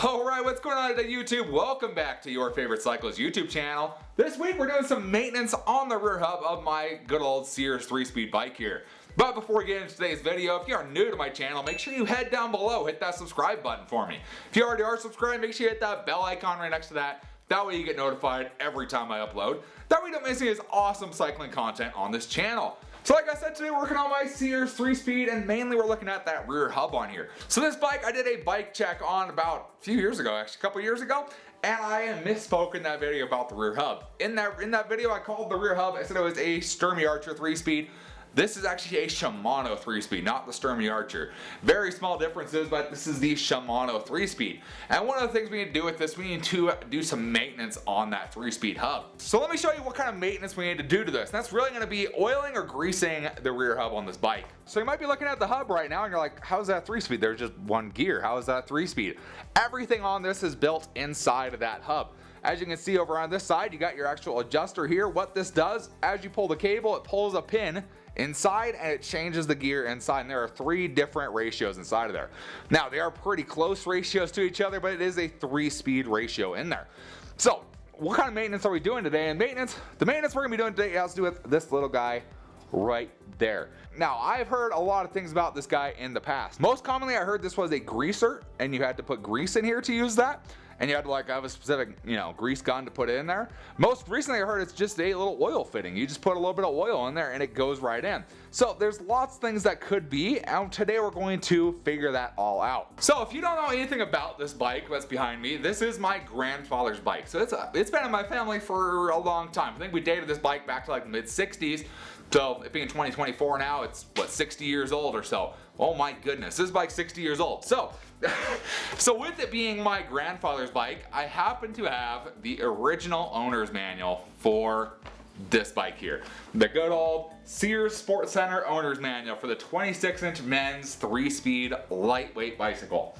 Alright, what's going on today, YouTube? Welcome back to your favorite cyclist YouTube channel. This week we're doing some maintenance on the rear hub of my good old Sears 3-speed bike here. But before we get into today's video, if you are new to my channel, make sure you head down below, hit that subscribe button for me. If you already are subscribed, make sure you hit that bell icon right next to that. That way you get notified every time I upload. That way you don't miss any of this awesome cycling content on this channel. So like I said, today we're working on my Sears 3-speed, and mainly we're looking at that rear hub on here. So this bike, I did a bike check on about a few years ago, actually a couple years ago, and I misspoke in that video about the rear hub. In that video I called the rear hub, I said it was a Sturmey Archer 3-speed. This is actually a Shimano 3-speed, not the Sturmey Archer. Very small differences, but this is the Shimano 3-speed. And one of the things we need to do with this, we need to do some maintenance on that 3-speed hub. So let me show you what kind of maintenance we need to do to this. And that's really going to be oiling or greasing the rear hub on this bike. So you might be looking at the hub right now and you're like, how's that 3-speed? There's just one gear. How is that 3-speed? Everything on this is built inside of that hub. As you can see over on this side, you got your actual adjuster here. What this does, as you pull the cable, it pulls a pin inside and it changes the gear inside, and there are 3 different ratios inside of there. Now they are pretty close ratios to each other, but it is a 3-speed ratio in there. So what kind of maintenance are we doing today? And the maintenance we're gonna be doing today has to do with this little guy right there. Now I've heard a lot of things about this guy in the past. Most commonly I heard this was a greaser and you had to put grease in here to use that. And you had to like have a specific, grease gun to put it in there. Most recently I heard it's just a little oil fitting. You just put a little bit of oil in there and it goes right in. So there's lots of things that could be, and today we're going to figure that all out. So if you don't know anything about this bike that's behind me, this is my grandfather's bike. So it's been in my family for a long time. I think we dated this bike back to like the mid-60s. So it being 2024 now, it's what, 60 years old or so. Oh my goodness, this bike's 60 years old. So with it being my grandfather's bike, I happen to have the original owner's manual for this bike here. The good old Sears Sports Center owner's manual for the 26-inch men's 3-speed lightweight bicycle.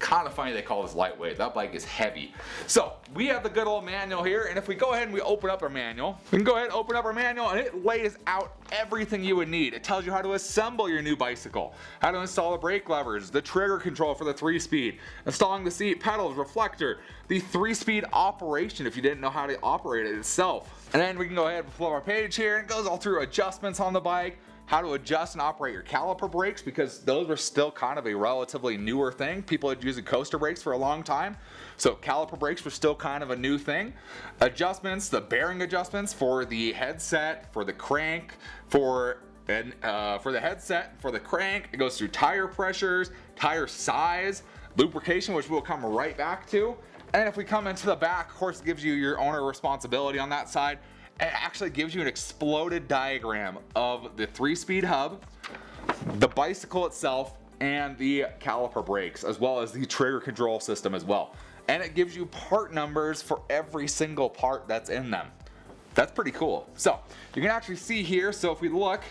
Kind of funny they call this lightweight. That bike is heavy. So we have the good old manual here, and if we go ahead and we open up our manual, we can go ahead and open up our manual, and it lays out everything you would need. It tells you how to assemble your new bicycle, how to install the brake levers, the trigger control for the 3-speed, installing the seat pedals, reflector, the 3-speed operation if you didn't know how to operate it itself. And then we can go ahead and flip our page here, and it goes all through adjustments on the bike, how to adjust and operate your caliper brakes, because those were still kind of a relatively newer thing. People had used coaster brakes for a long time, so caliper brakes were still kind of a new thing. Adjustments, the bearing adjustments for the headset, for the crank, for the headset, for the crank. It goes through tire pressures, tire size, lubrication, which we'll come right back to. And if we come into the back, of course, it gives you your owner responsibility on that side. It actually gives you an exploded diagram of the 3-speed hub, the bicycle itself, and the caliper brakes, as well as the trigger control system as well. And it gives you part numbers for every single part that's in them. That's pretty cool. So you can actually see here, so if we look,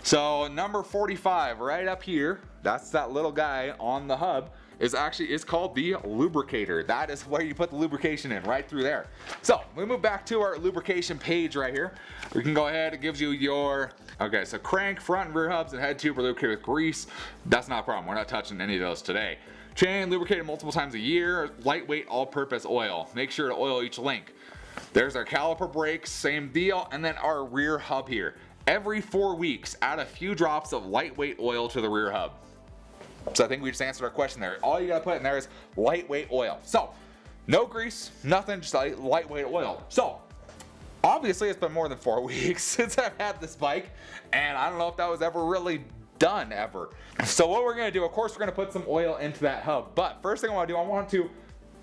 so number 45 right up here, that's that little guy on the hub, is called the lubricator. That is where you put the lubrication in, right through there. So we move back to our lubrication page right here. We can go ahead, it gives you your, so crank, front and rear hubs, and head tube are lubricated with grease. That's not a problem, we're not touching any of those today. Chain lubricated multiple times a year, lightweight all-purpose oil. Make sure to oil each link. There's our caliper brakes, same deal, and then our rear hub here. Every 4 weeks, add a few drops of lightweight oil to the rear hub. So I think we just answered our question there. All you gotta put in there is lightweight oil. So, no grease, nothing, just lightweight oil. So, obviously it's been more than 4 weeks since I've had this bike, and I don't know if that was ever really done ever. So what we're gonna do, of course we're gonna put some oil into that hub, but first thing I wanna do, I want to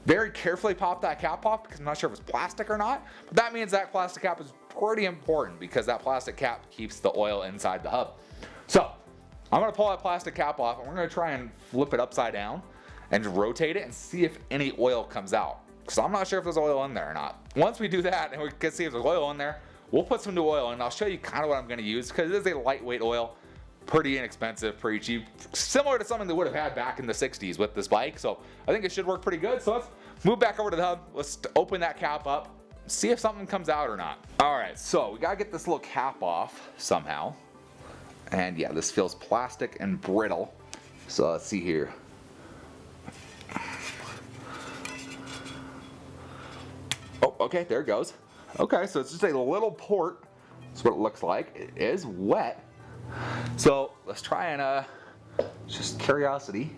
very carefully pop that cap off because I'm not sure if it's plastic or not, but that means that plastic cap is pretty important because that plastic cap keeps the oil inside the hub. So, I'm going to pull that plastic cap off, and we're going to try and flip it upside down and just rotate it and see if any oil comes out. Because I'm not sure if there's oil in there or not. Once we do that and we can see if there's oil in there, we'll put some new oil in, and I'll show you kind of what I'm going to use because it is a lightweight oil. Pretty inexpensive, pretty cheap. Similar to something they would have had back in the 60s with this bike. So I think it should work pretty good. So let's move back over to the hub. Let's open that cap up, see if something comes out or not. Alright, so we got to get this little cap off somehow. And yeah, this feels plastic and brittle. So let's see here. okay, there it goes. Okay, so it's just a little port. That's what it looks like. It is wet. So let's try and just curiosity.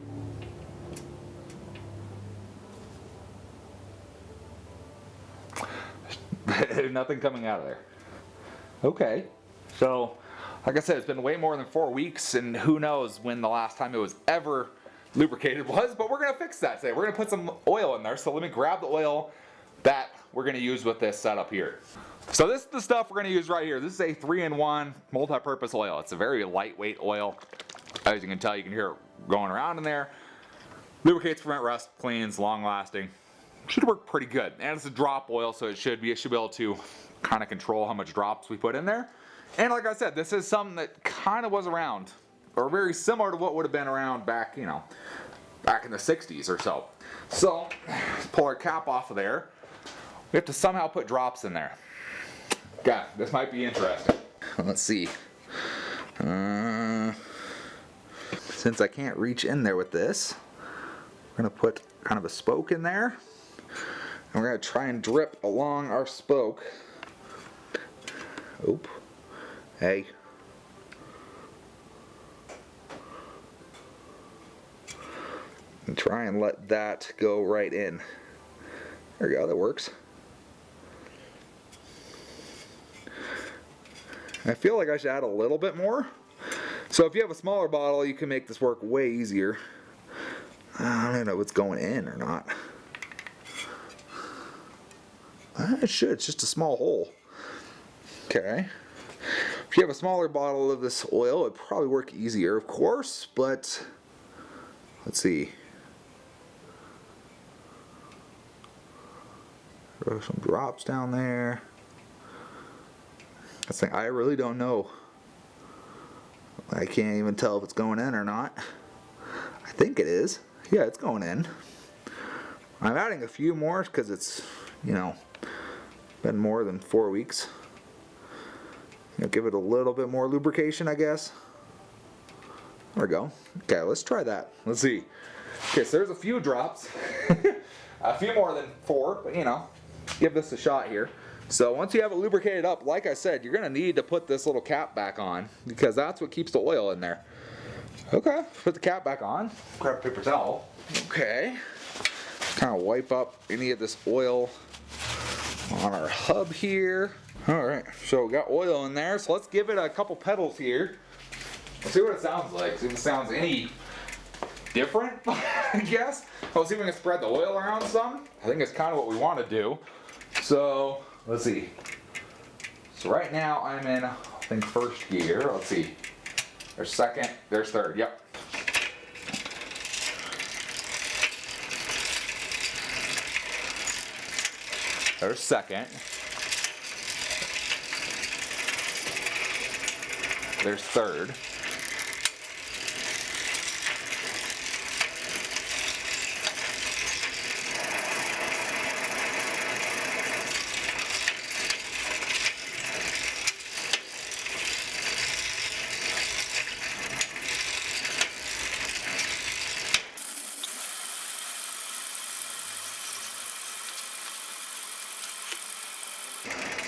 Nothing coming out of there. Okay, so like I said, it's been way more than 4 weeks, and who knows when the last time it was ever lubricated was, but we're gonna fix that today. We're gonna put some oil in there, so let me grab the oil that we're gonna use with this setup here. So this is the stuff we're gonna use right here. This is a 3-in-1 multi-purpose oil. It's a very lightweight oil. As you can tell, you can hear it going around in there. Lubricates, prevent rust, cleans, long lasting. Should work pretty good. And it's a drop oil, so it should be able to kind of control how much drops we put in there. And like I said, this is something that kind of was around, or very similar to what would have been around back, you know, back in the 60s or so. So, let's pull our cap off of there. We have to somehow put drops in there. Okay, this might be interesting. Let's see. Since I can't reach in there with this, we're gonna put kind of a spoke in there. And we're gonna try and drip along our spoke. Oop. Hey. And try and let that go right in. There we go, that works. I feel like I should add a little bit more. So if you have a smaller bottle, you can make this work way easier. I don't know if it's going in or not. It should, it's just a small hole. Okay. If you have a smaller bottle of this oil, it'd probably work easier, of course, but let's see. Throw some drops down there. I really don't know. I can't even tell if it's going in or not. I think it is. Yeah, it's going in. I'm adding a few more because it's, you know, been more than 4 weeks. Give it a little bit more lubrication, I guess. There we go. Okay, let's try that. Let's see. Okay, so there's a few drops. A few more than 4, but you know, give this a shot here. So once you have it lubricated up, like I said, you're going to need to put this little cap back on because that's what keeps the oil in there. Okay, put the cap back on. Grab a paper towel. Okay. Kind of wipe up any of this oil on our hub here. Alright, so we got oil in there, so let's give it a couple pedals here. Let's see what it sounds like. See if it sounds any different, I guess. Let's see if we can spread the oil around some. I think it's kind of what we want to do. So, let's see. So right now I'm in, I think, first gear. Let's see. There's second, there's third, yep. There's second. There's third.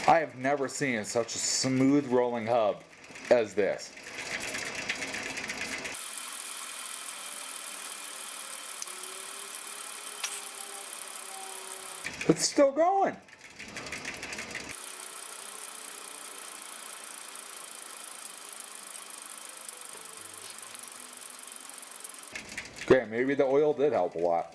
I have never seen such a smooth rolling hub as this. It's still going. Okay, maybe the oil did help a lot.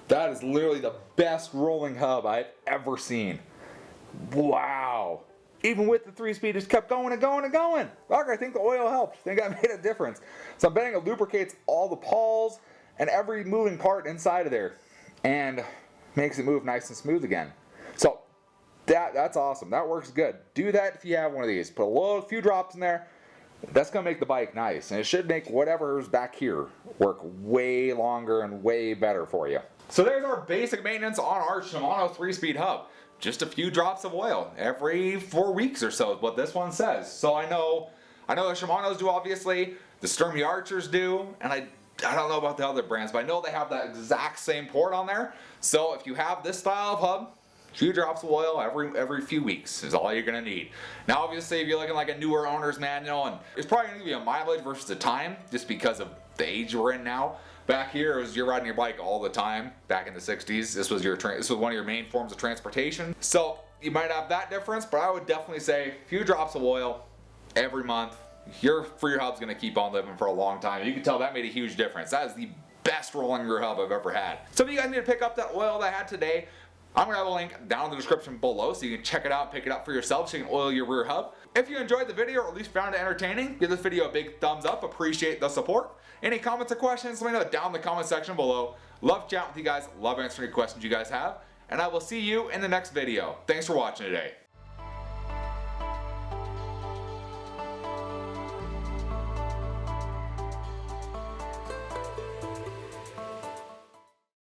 That is literally the best rolling hub I've ever seen. Wow. Even with the 3-speed, just kept going and going and going. Look, I think the oil helped. I think I made a difference. So I'm betting it lubricates all the pawls and every moving part inside of there. And makes it move nice and smooth again. So that's awesome. That works good. Do that if you have one of these. Put a few drops in there. that's going to make the bike nice, and it should make whatever's back here work way longer and way better for you. So there's our basic maintenance on our Shimano 3-speed hub. Just a few drops of oil every 4 weeks or so is what this one says. So I know the Shimanos do, obviously, the Sturmey Archers do, and I don't know about the other brands, but I know they have that exact same port on there. So if you have this style of hub, a few drops of oil every few weeks is all you're going to need. Now obviously if you're looking like a newer owner's manual, and it's probably going to give you a mileage versus the time just because of the age we're in now. Back here, it was you're riding your bike all the time. Back in the 60s, this was one of your main forms of transportation. So you might have that difference, but I would definitely say a few drops of oil every month. Your rear hub's going to keep on living for a long time. You can tell that made a huge difference. That is the best rolling rear hub I've ever had. So if you guys need to pick up that oil that I had today, I'm going to have a link down in the description below so you can check it out, pick it up for yourself so you can oil your rear hub. If you enjoyed the video or at least found it entertaining, give this video a big thumbs up. Appreciate the support. Any comments or questions, let me know down in the comment section below. Love chatting with you guys. Love answering any questions you guys have. And I will see you in the next video. Thanks for watching today.